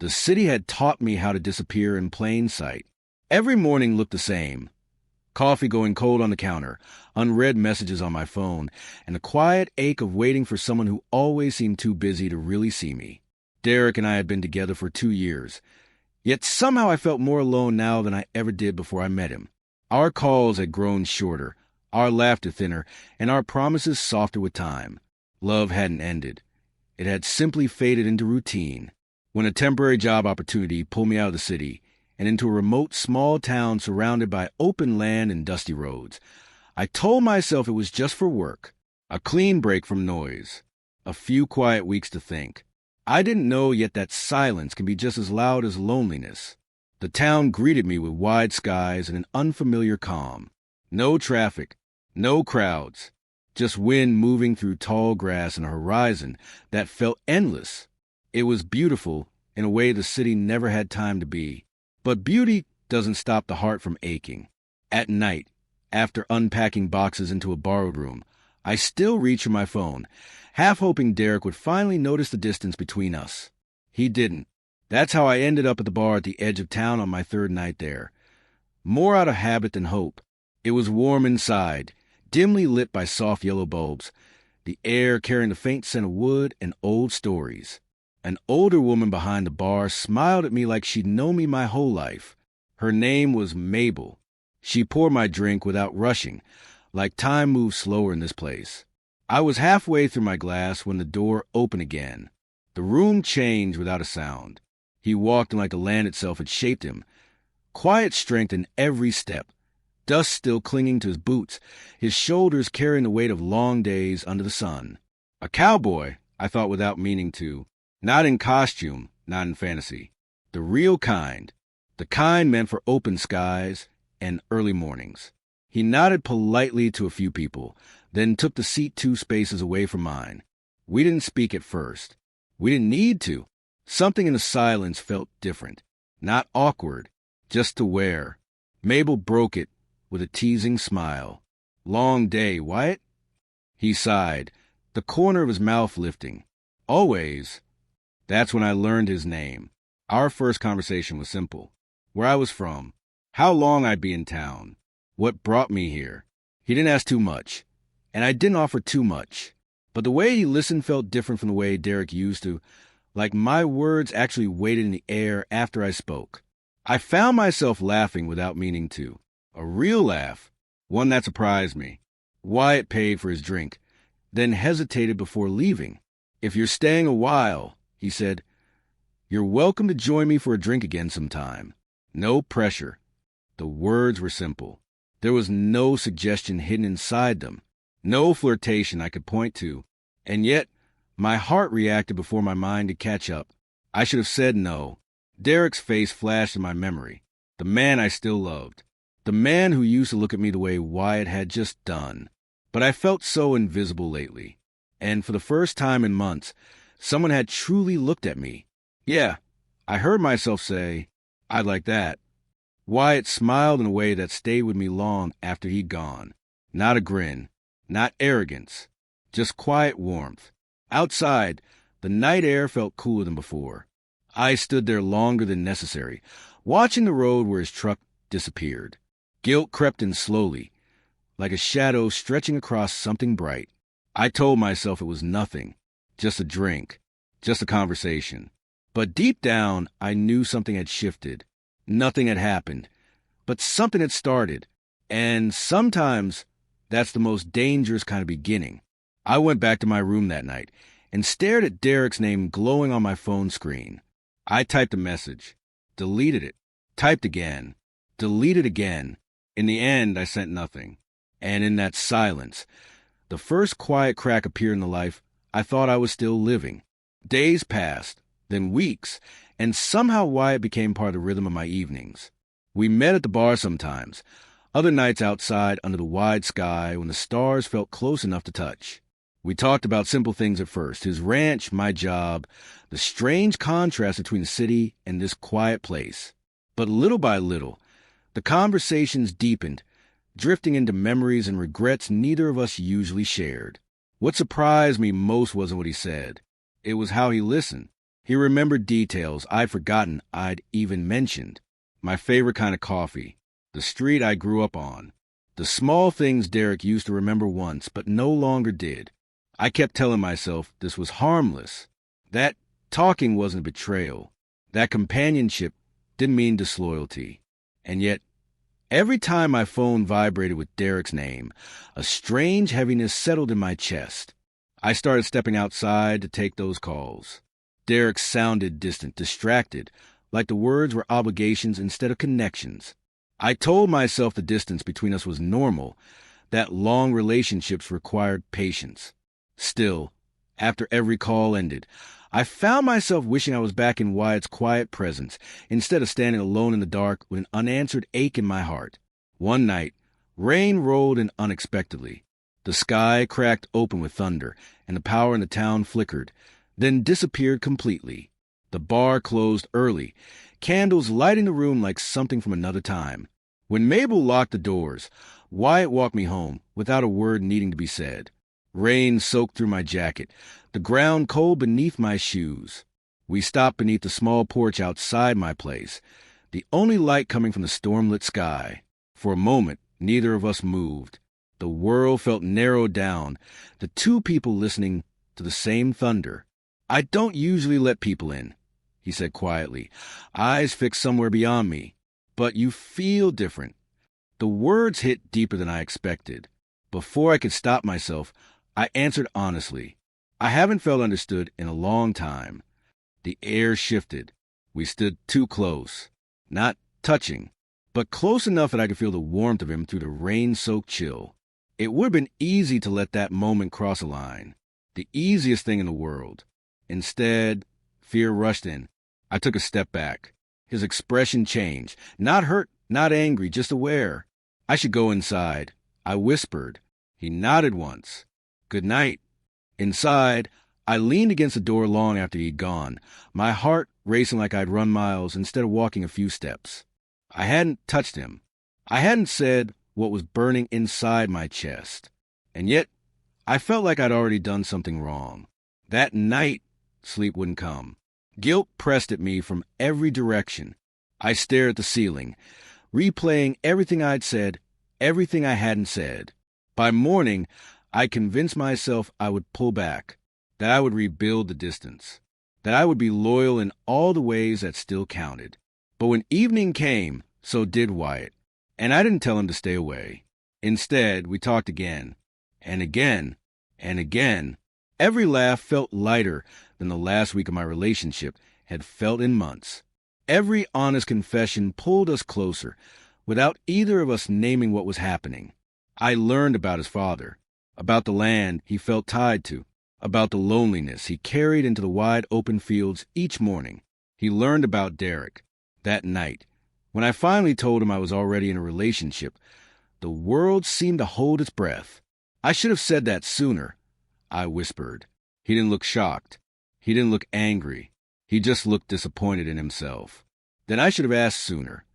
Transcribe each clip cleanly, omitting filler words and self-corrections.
The city had taught me how to disappear in plain sight. Every morning looked the same. Coffee going cold on the counter, unread messages on my phone, and the quiet ache of waiting for someone who always seemed too busy to really see me. Derek and I had been together for 2 years. Yet somehow I felt more alone now than I ever did before I met him. Our calls had grown shorter, our laughter thinner, and our promises softer with time. Love hadn't ended. It had simply faded into routine. When a temporary job opportunity pulled me out of the city and into a remote small town surrounded by open land and dusty roads, I told myself it was just for work, a clean break from noise, a few quiet weeks to think. I didn't know yet that silence can be just as loud as loneliness. The town greeted me with wide skies and an unfamiliar calm. No traffic, no crowds, just wind moving through tall grass and a horizon that felt endless. It was beautiful in a way the city never had time to be. But beauty doesn't stop the heart from aching. At night, after unpacking boxes into a borrowed room, I still reach for my phone, half hoping Derek would finally notice the distance between us. He didn't. That's how I ended up at the bar at the edge of town on my 3rd night there. More out of habit than hope. It was warm inside, dimly lit by soft yellow bulbs, the air carrying the faint scent of wood and old stories. An older woman behind the bar smiled at me like she'd known me my whole life. Her name was Mabel. She poured my drink without rushing, like time moved slower in this place. I was halfway through my glass when the door opened again. The room changed without a sound. He walked in like the land itself had shaped him. Quiet strength in every step, dust still clinging to his boots, his shoulders carrying the weight of long days under the sun. A cowboy, I thought without meaning to. Not in costume, not in fantasy. The real kind. The kind meant for open skies and early mornings. He nodded politely to a few people, then took the seat 2 spaces away from mine. We didn't speak at first. We didn't need to. Something in the silence felt different. Not awkward, just aware. Mabel broke it with a teasing smile. "Long day, Wyatt?" He sighed, the corner of his mouth lifting. "Always." That's when I learned his name. Our first conversation was simple. Where I was from, how long I'd be in town, what brought me here. He didn't ask too much, and I didn't offer too much. But the way he listened felt different from the way Derek used to, like my words actually waited in the air after I spoke. I found myself laughing without meaning to. A real laugh, one that surprised me. Wyatt paid for his drink, then hesitated before leaving. "If you're staying a while," he said, "you're welcome to join me for a drink again sometime." No pressure. The words were simple. There was no suggestion hidden inside them, no flirtation I could point to. And yet, my heart reacted before my mind could catch up. I should have said no. Derek's face flashed in my memory. The man I still loved. The man who used to look at me the way Wyatt had just done. But I felt so invisible lately. And for the first time in months, someone had truly looked at me. Yeah, I heard myself say, "I'd like that." Wyatt smiled in a way that stayed with me long after he'd gone. Not a grin, not arrogance, just quiet warmth. Outside, the night air felt cooler than before. I stood there longer than necessary, watching the road where his truck disappeared. Guilt crept in slowly, like a shadow stretching across something bright. I told myself it was nothing, just a drink, just a conversation. But deep down, I knew something had shifted. Nothing had happened, but something had started. And sometimes that's the most dangerous kind of beginning. I went back to my room that night and stared at Derek's name glowing on my phone screen. I typed a message, deleted it, typed again, deleted again. In the end, I sent nothing. And in that silence, the first quiet crack appeared in the life I thought I was still living. Days passed, then weeks, and somehow Wyatt became part of the rhythm of my evenings. We met at the bar sometimes, other nights outside under the wide sky when the stars felt close enough to touch. We talked about simple things at first, his ranch, my job, the strange contrast between the city and this quiet place. But little by little, the conversations deepened, drifting into memories and regrets neither of us usually shared. What surprised me most wasn't what he said. It was how he listened. He remembered details I'd forgotten I'd even mentioned. My favorite kind of coffee, the street I grew up on, the small things Derek used to remember once but no longer did. I kept telling myself this was harmless, that talking wasn't a betrayal, that companionship didn't mean disloyalty. And yet, every time my phone vibrated with Derek's name, a strange heaviness settled in my chest. I started stepping outside to take those calls. Derek sounded distant, distracted, like the words were obligations instead of connections. I told myself the distance between us was normal, that long relationships required patience. Still, after every call ended, I found myself wishing I was back in Wyatt's quiet presence, instead of standing alone in the dark with an unanswered ache in my heart. One night, rain rolled in unexpectedly. The sky cracked open with thunder, and the power in the town flickered, then disappeared completely. The bar closed early, candles lighting the room like something from another time. When Mabel locked the doors, Wyatt walked me home without a word needing to be said. Rain soaked through my jacket, the ground cold beneath my shoes. We stopped beneath the small porch outside my place, the only light coming from the storm-lit sky. For a moment, neither of us moved. The world felt narrowed down, the two people listening to the same thunder. "I don't usually let people in," he said quietly, eyes fixed somewhere beyond me. "But you feel different." The words hit deeper than I expected. Before I could stop myself, I answered honestly. "I haven't felt understood in a long time." The air shifted. We stood too close. Not touching, but close enough that I could feel the warmth of him through the rain-soaked chill. It would have been easy to let that moment cross a line. The easiest thing in the world. Instead, fear rushed in. I took a step back. His expression changed. Not hurt, not angry, just aware. "I should go inside," I whispered. He nodded once. "Good night." Inside, I leaned against the door long after he'd gone, my heart racing like I'd run miles instead of walking a few steps. I hadn't touched him. I hadn't said what was burning inside my chest. And yet, I felt like I'd already done something wrong. That night, sleep wouldn't come. Guilt pressed at me from every direction. I stared at the ceiling, replaying everything I'd said, everything I hadn't said. By morning, I convinced myself I would pull back, that I would rebuild the distance, that I would be loyal in all the ways that still counted. But when evening came, so did Wyatt, and I didn't tell him to stay away. Instead, we talked again, and again, and again. Every laugh felt lighter than the last week of my relationship had felt in months. Every honest confession pulled us closer, without either of us naming what was happening. I learned about his father, about the land he felt tied to, about the loneliness he carried into the wide open fields each morning. He learned about Derek. That night, when I finally told him I was already in a relationship, the world seemed to hold its breath. "I should have said that sooner," I whispered. He didn't look shocked. He didn't look angry. He just looked disappointed in himself. "Then I should have asked sooner."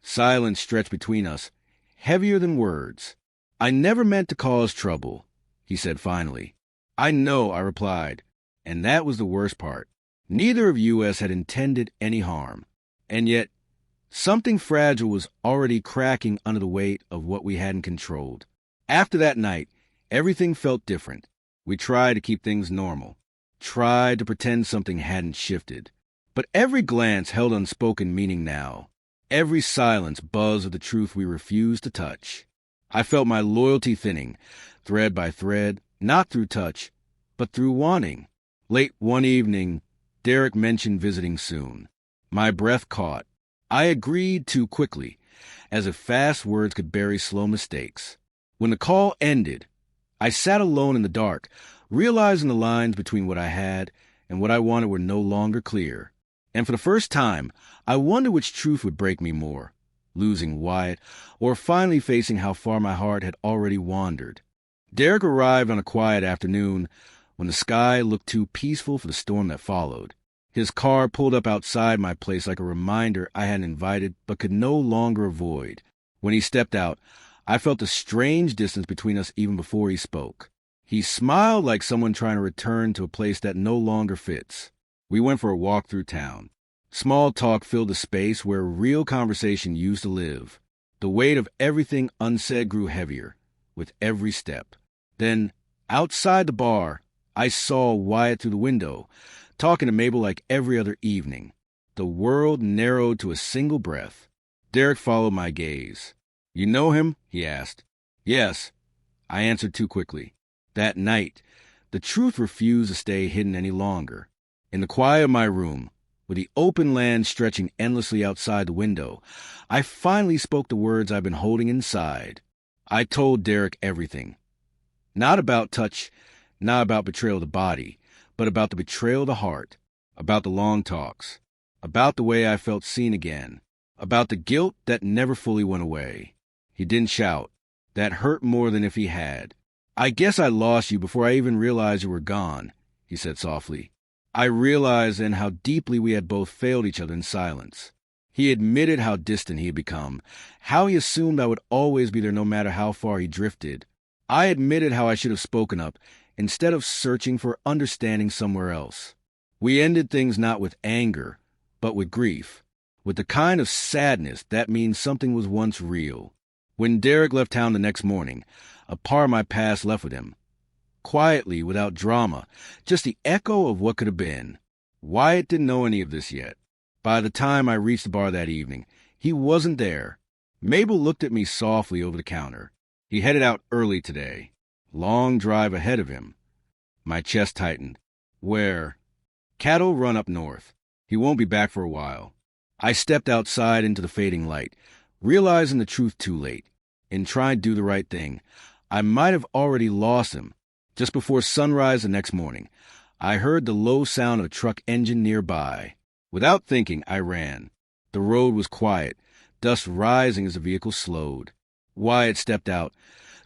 Silence stretched between us, heavier than words. "I never meant to cause trouble," he said finally. "I know," I replied, and that was the worst part. Neither of us had intended any harm, and yet something fragile was already cracking under the weight of what we hadn't controlled. After that night, everything felt different. We tried to keep things normal, tried to pretend something hadn't shifted. But every glance held unspoken meaning now. Every silence buzzed of the truth we refused to touch. I felt my loyalty thinning, thread by thread, not through touch, but through wanting. Late one evening, Derek mentioned visiting soon. My breath caught. I agreed too quickly, as if fast words could bury slow mistakes. When the call ended, I sat alone in the dark, realizing the lines between what I had and what I wanted were no longer clear. And for the first time, I wondered which truth would break me more, losing Wyatt, or finally facing how far my heart had already wandered. Derek arrived on a quiet afternoon when the sky looked too peaceful for the storm that followed. His car pulled up outside my place like a reminder I had invited but could no longer avoid. When he stepped out, I felt a strange distance between us even before he spoke. He smiled like someone trying to return to a place that no longer fits. We went for a walk through town. Small talk filled the space where real conversation used to live. The weight of everything unsaid grew heavier with every step. Then, outside the bar, I saw Wyatt through the window, talking to Mabel like every other evening. The world narrowed to a single breath. Derek followed my gaze. "You know him?" he asked. "Yes," I answered too quickly. That night, the truth refused to stay hidden any longer. In the quiet of my room, with the open land stretching endlessly outside the window, I finally spoke the words I've been holding inside. I told Derek everything. Not about touch, not about betrayal of the body, but about the betrayal of the heart, about the long talks, about the way I felt seen again, about the guilt that never fully went away. He didn't shout. That hurt more than if he had. "I guess I lost you before I even realized you were gone," he said softly. I realized then how deeply we had both failed each other in silence. He admitted how distant he had become, how he assumed I would always be there no matter how far he drifted. I admitted how I should have spoken up instead of searching for understanding somewhere else. We ended things not with anger, but with grief, with the kind of sadness that means something was once real. When Derek left town the next morning, a part of my past left with him. Quietly, without drama, just the echo of what could have been. Wyatt didn't know any of this yet. By the time I reached the bar that evening, he wasn't there. Mabel looked at me softly over the counter. He headed out early today. Long drive ahead of him. My chest tightened. Where? Cattle run up north. He won't be back for a while. I stepped outside into the fading light, realizing the truth too late. In trying to do the right thing, I might have already lost him. Just before sunrise the next morning, I heard the low sound of a truck engine nearby. Without thinking, I ran. The road was quiet, dust rising as the vehicle slowed. Wyatt stepped out,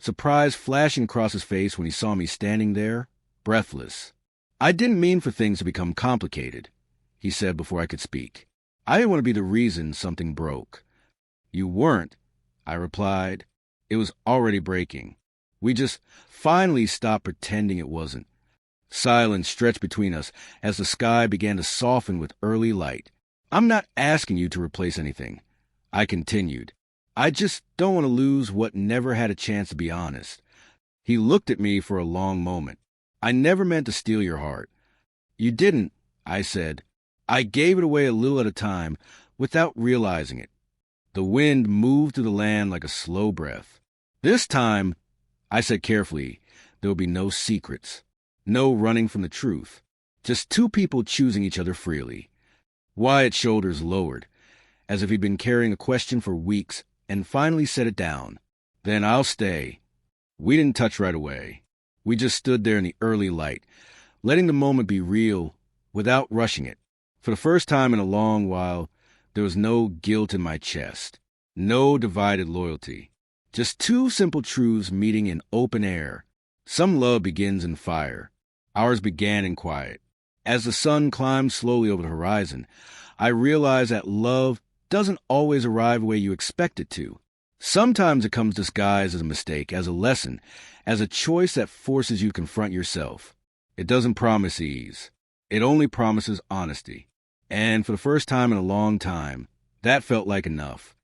surprise flashing across his face when he saw me standing there, breathless. "I didn't mean for things to become complicated," he said before I could speak. "I didn't want to be the reason something broke." "You weren't," I replied. It was already breaking. We just finally stopped pretending it wasn't. Silence stretched between us as the sky began to soften with early light. "I'm not asking you to replace anything," I continued. "I just don't want to lose what never had a chance to be honest." He looked at me for a long moment. "I never meant to steal your heart." "You didn't," I said. "I gave it away a little at a time without realizing it." The wind moved through the land like a slow breath. "This time," I said carefully, "there will be no secrets, no running from the truth, just two people choosing each other freely." Wyatt's shoulders lowered, as if he'd been carrying a question for weeks, and finally set it down. "Then I'll stay." We didn't touch right away. We just stood there in the early light, letting the moment be real without rushing it. For the first time in a long while, there was no guilt in my chest, no divided loyalty. Just two simple truths meeting in open air. Some love begins in fire. Ours began in quiet. As the sun climbed slowly over the horizon, I realized that love doesn't always arrive the way you expect it to. Sometimes it comes disguised as a mistake, as a lesson, as a choice that forces you to confront yourself. It doesn't promise ease. It only promises honesty. And for the first time in a long time, that felt like enough.